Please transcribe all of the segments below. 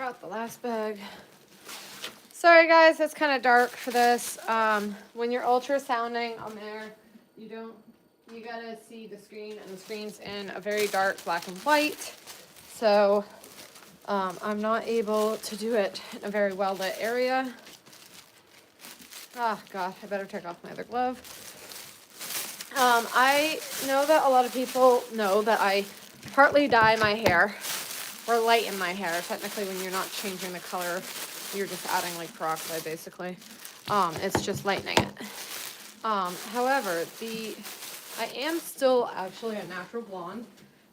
out the last bag. Sorry guys, it's kind of dark for this. When you're ultrasounding a mare, you gotta see the screen, and the screen's in a very dark black and white. So I'm not able to do it in a very well lit area. Oh God, I better take off my other glove. I know that a lot of people know that I partly dye my hair, or lighten my hair. Technically, when you're not changing the color, you're just adding like peroxide basically. It's just lightening it. However, I am still actually a natural blonde,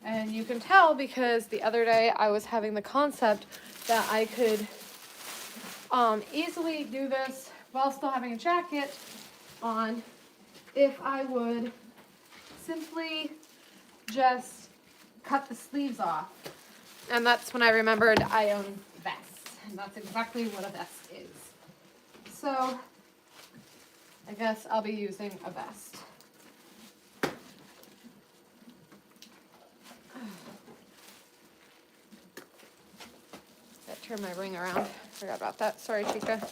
and you can tell because the other day I was having the concept that I could easily do this while still having a jacket on if I would simply just cut the sleeves off. And that's when I remembered I own vests, and that's exactly what a vest is. So I guess I'll be using a vest. Gotta turn my ring around. Forgot about that. Sorry, Chica.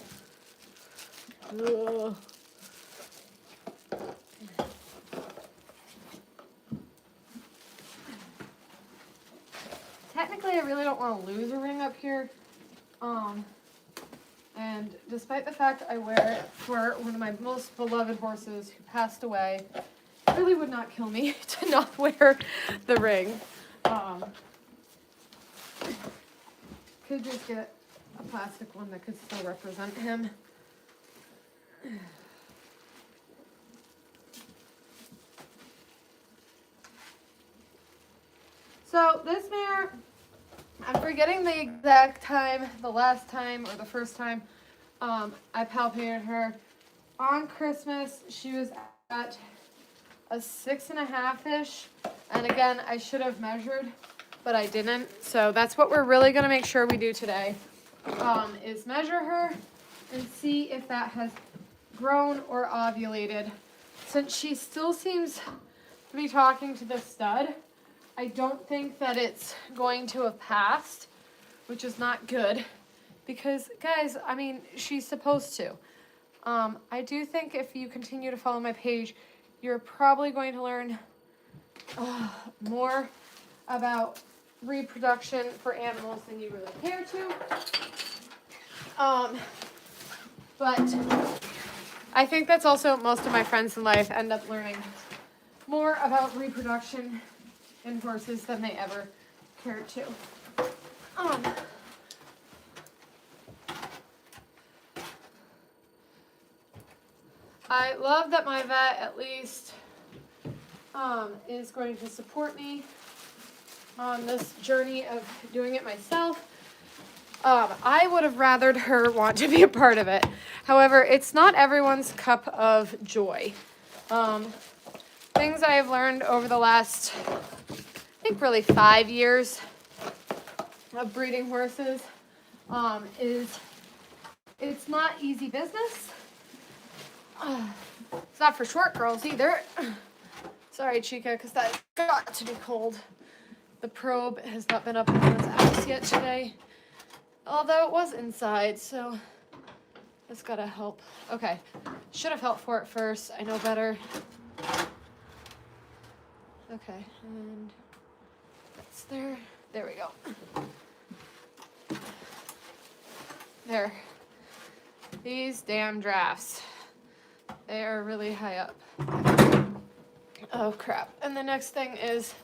Ugh. Technically, I really don't want to lose a ring up here. And despite the fact I wear it for one of my most beloved horses who passed away, it really would not kill me to not wear the ring. Could just get a plastic one that could still represent him. So this mare, I'm forgetting the exact time, the last time or the first time I palpated her. On Christmas, she was at a 6.5-ish. And again, I should have measured, but I didn't. So that's what we're really going to make sure we do today, is measure her and see if that has grown or ovulated. Since she still seems to be talking to the stud, I don't think that it's going to have passed, which is not good because, guys, I mean, she's supposed to. I do think if you continue to follow my page, you're probably going to learn more about reproduction for animals than you really care to. But I think that's also most of my friends in life end up learning more about reproduction in horses than they ever cared to. I love that my vet at least is going to support me on this journey of doing it myself. I would have rathered her want to be a part of it. However, it's not everyone's cup of joy. Things I have learned over the last, I think really 5 years of breeding horses, is it's not easy business. It's not for short girls either. Sorry, Chica, because that's got to be cold. The probe has not been up on its ass yet today, although it was inside, so that's gotta help. Okay, should have felt for it first. I know better. Okay, and that's there. There we go. There. These damn drafts. They are really high up. Oh, crap. And the next thing is,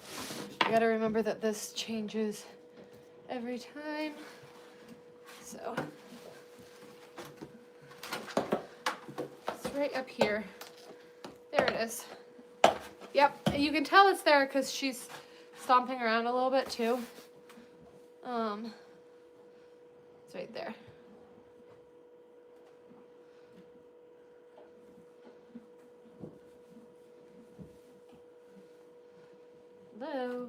you gotta remember that this changes every time. So, it's right up here. There it is. Yep, you can tell it's there because she's stomping around a little bit too. It's right there. Hello.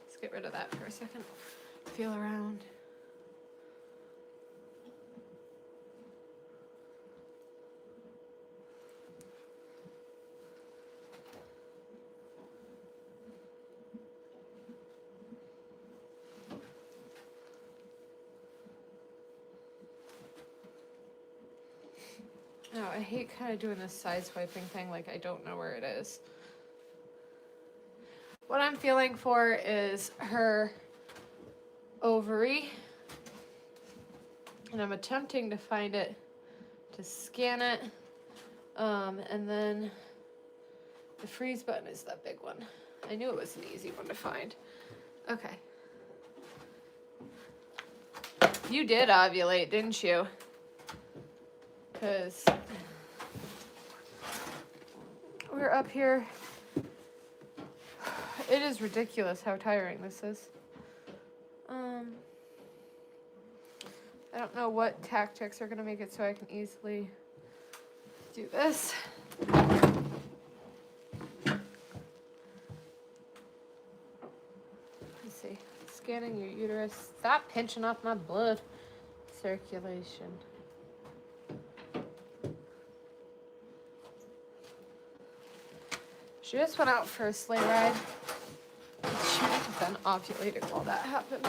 Let's get rid of that for a second. Feel around. Oh, I hate kind of doing this side swiping thing, like I don't know where it is. What I'm feeling for is her ovary. And I'm attempting to find it, to scan it. And then the freeze button is that big one. I knew it was an easy one to find. Okay. You did ovulate, didn't you? Because we're up here. It is ridiculous how tiring this is. I don't know what tactics are going to make it so I can easily do this. Let's see. Scanning your uterus. Stop pinching off my blood circulation. She just went out for a sleigh ride. She would have been ovulating while that happened.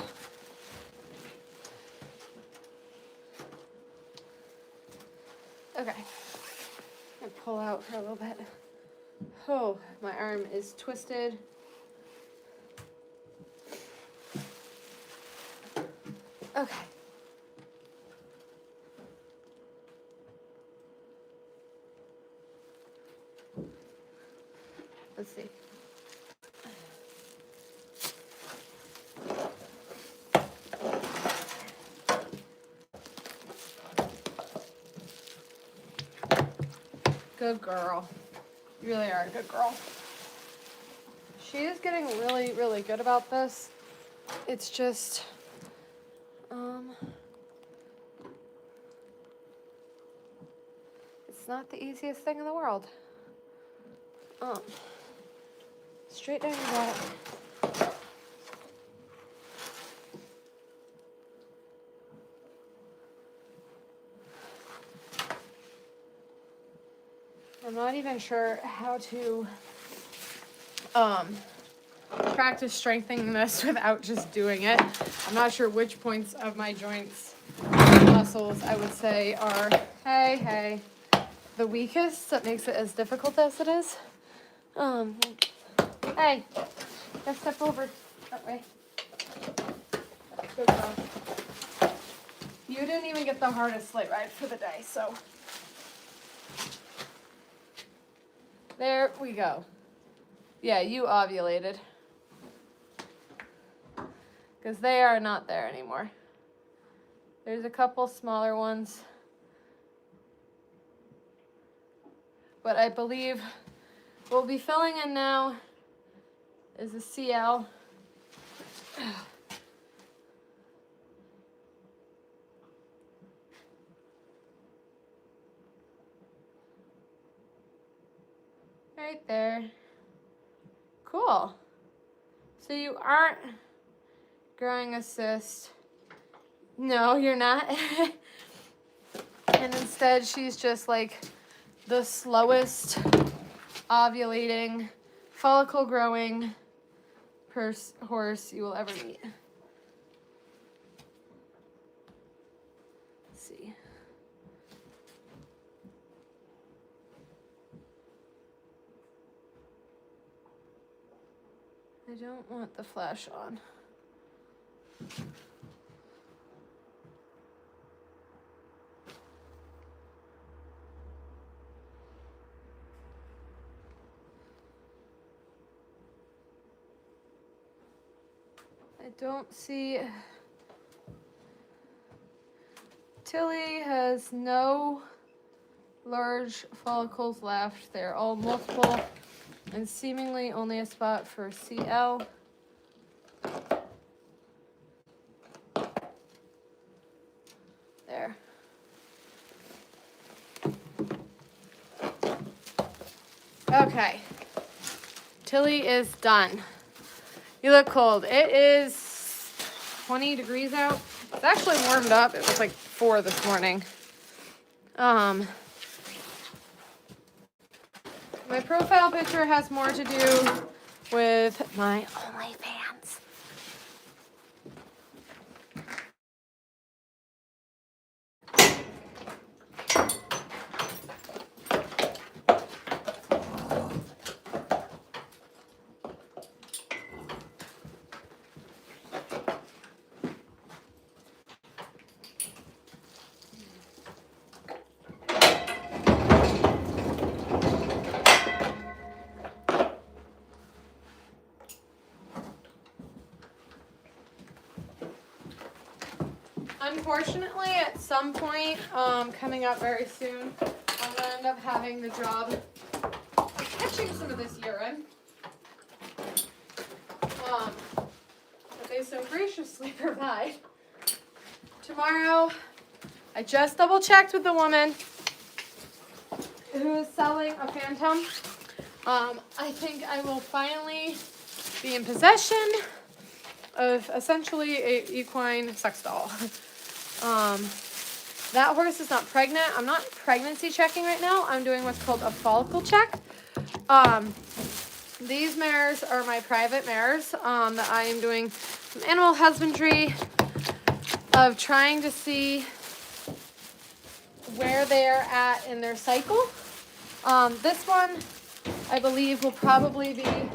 Okay. I'm gonna pull out for a little bit. Oh, my arm is twisted. Okay. Let's see. Good girl. You really are a good girl. She is getting really, really good about this. It's just, it's not the easiest thing in the world. Straight down your back. I'm not even sure how to practice strengthening this without just doing it. I'm not sure which points of my joints muscles I would say are, hey, the weakest that makes it as difficult as it is. Hey, let's step over that way. Good girl. You didn't even get the hardest sleigh ride for the day, so. There we go. Yeah, you ovulated. Because they are not there anymore. There's a couple smaller ones. But I believe what we'll be filling in now is a CL. Right there. Cool. So you aren't growing a cyst. No, you're not. And instead, she's just like the slowest ovulating, follicle growing horse you will ever meet. Let's see. I don't want the flash on. I don't see. Tilly has no large follicles left. They're all multiple and seemingly only a spot for CL. There. Okay. Tilly is done. You look cold. It is 20 degrees out. It's actually warmed up. It was like 4 this morning. My profile picture has more to do with my OnlyFans. Unfortunately, at some point, coming up very soon, I'm going to end up having the job of catching some of this urine. That they so graciously provide. Tomorrow, I just double checked with the woman who is selling a Phantom. I think I will finally be in possession of essentially a equine sex doll. That horse is not pregnant. I'm not pregnancy checking right now. I'm doing what's called a follicle check. These mares are my private mares that I am doing some animal husbandry of trying to see where they're at in their cycle. This one, I believe, will probably be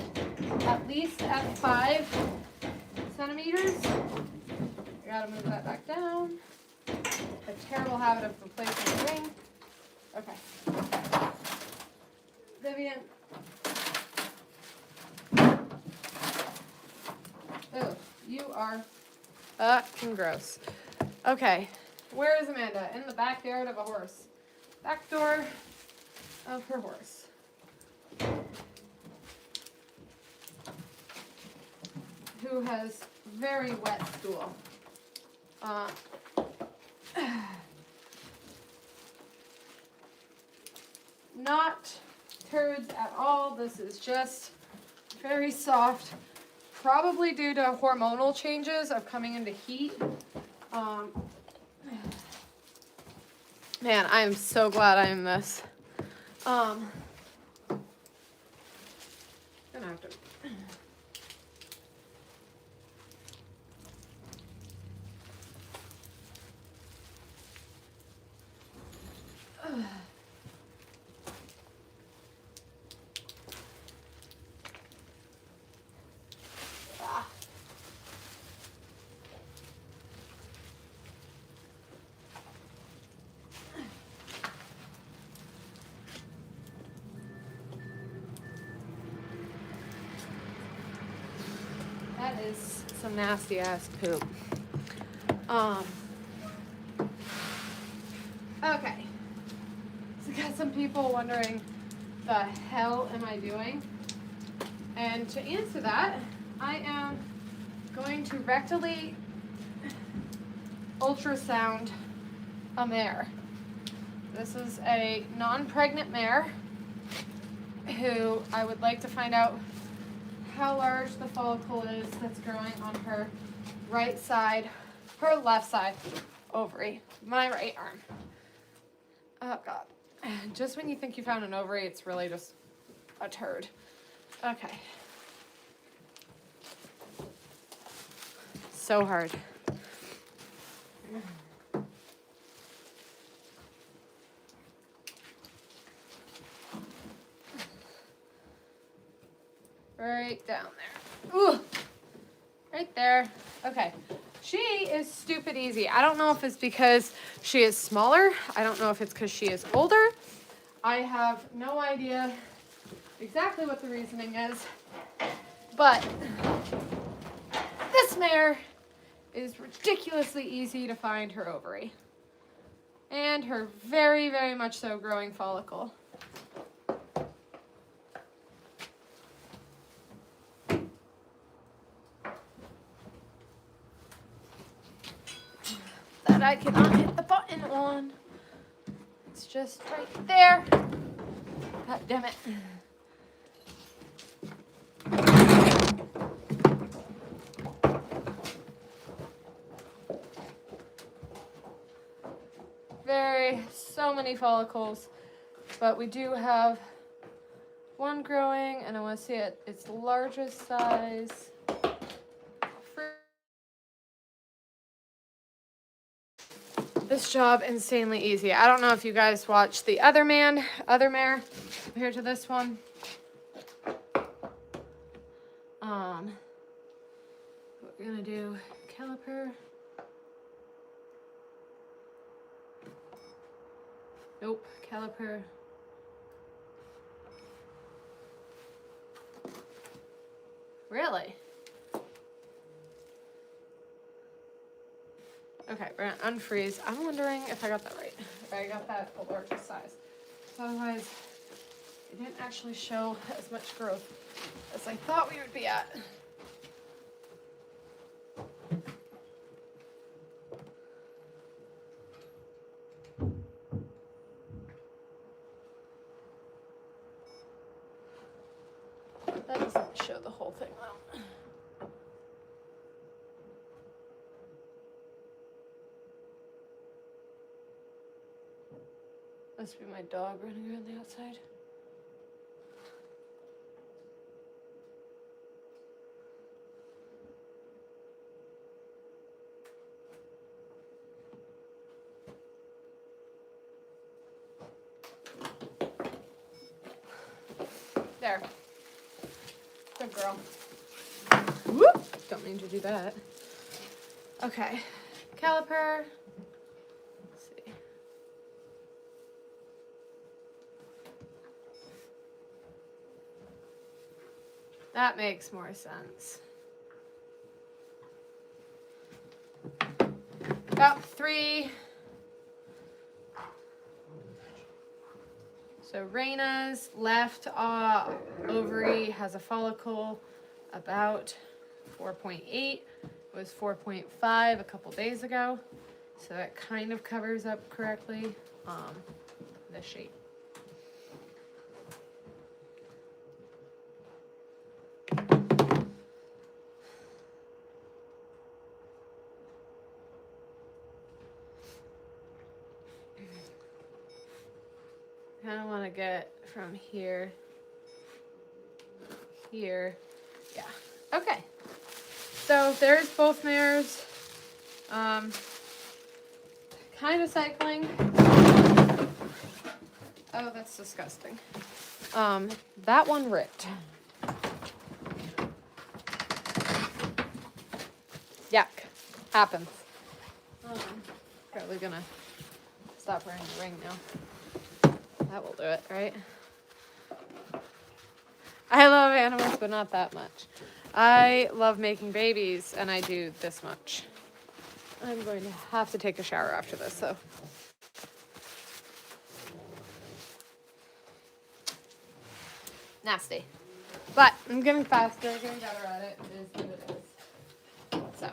at least at 5 centimeters. I gotta move that back down. A terrible habit of replacing the ring. Okay. Vivian. Oh, you are fucking gross. Okay. Where is Amanda? In the backyard of a horse. Back door of her horse. Who has very wet stool. Not turds at all. This is just very soft. Probably due to hormonal changes of coming into heat. Man, I am so glad I am this. Gonna have to. That is some nasty ass poop. Okay. So got some people wondering, the hell am I doing? And to answer that, I am going to rectally ultrasound a mare. This is a non-pregnant mare who I would like to find out how large the follicle is that's growing on her right side, her left side ovary, my right arm. Oh God. Just when you think you found an ovary, it's really just a turd. Okay. So hard. Right down there. Ooh. Right there. Okay. She is stupid easy. I don't know if it's because she is smaller. I don't know if it's because she is older. I have no idea exactly what the reasoning is. But this mare is ridiculously easy to find her ovary. And her very, very much so growing follicle. That I cannot hit the button on. It's just right there. God damn it. So many follicles, but we do have one growing, and I want to see it its largest size. This job insanely easy. I don't know if you guys watched the other mare compared to this one. We're gonna do caliper. Nope, caliper. Really? Okay, we're gonna unfreeze. I'm wondering if I got that right. If I got that the largest size. So otherwise, it didn't actually show as much growth as I thought we would be at. That doesn't show the whole thing well. Must be my dog running around the outside. There. Good girl. Whoop! Don't mean to do that. Okay. Caliper. Let's see. That makes more sense. About 3. So Raina's left ovary has a follicle about 4.8. It was 4.5 a couple days ago. So that kind of covers up correctly the shape. I kind of want to get from here, here, yeah. Okay, so there's both mares, kind of cycling. Oh, that's disgusting. That one ripped. Yuck, happens. Probably gonna stop wearing the ring now. That will do it, right? I love animals, but not that much. I love making babies, and I do this much. I'm going to have to take a shower after this, though. Nasty. But I'm getting faster, getting better at it. It is what it is. So,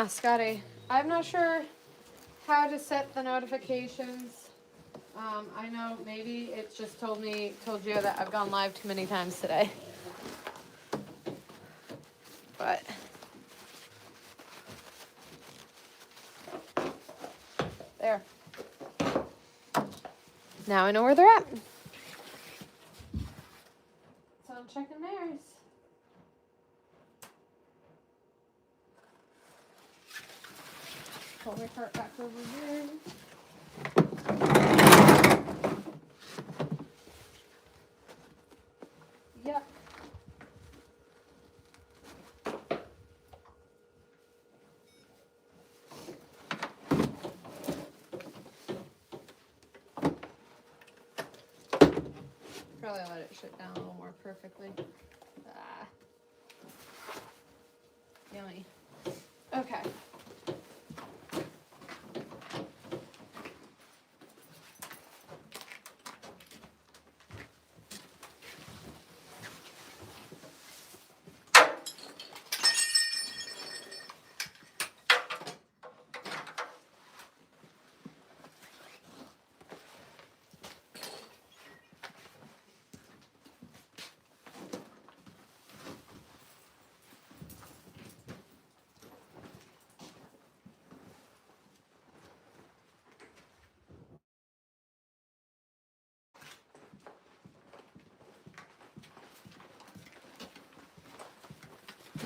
Scotty, I'm not sure how to set the notifications. I know maybe it just told you that I've gone live too many times today. But there. Now I know where they're at. So I'm checking theirs. Pull my cart back over here. Yep. Probably let it shut down a little more perfectly. Yummy. Okay.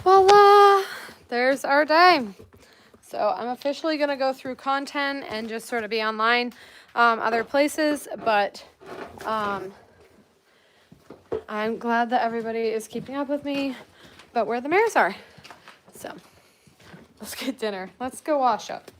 Voila! There's our day. So I'm officially going to go through content and just sort of be online other places, but I'm glad that everybody is keeping up with me about where the mares are. So let's get dinner. Let's go wash up.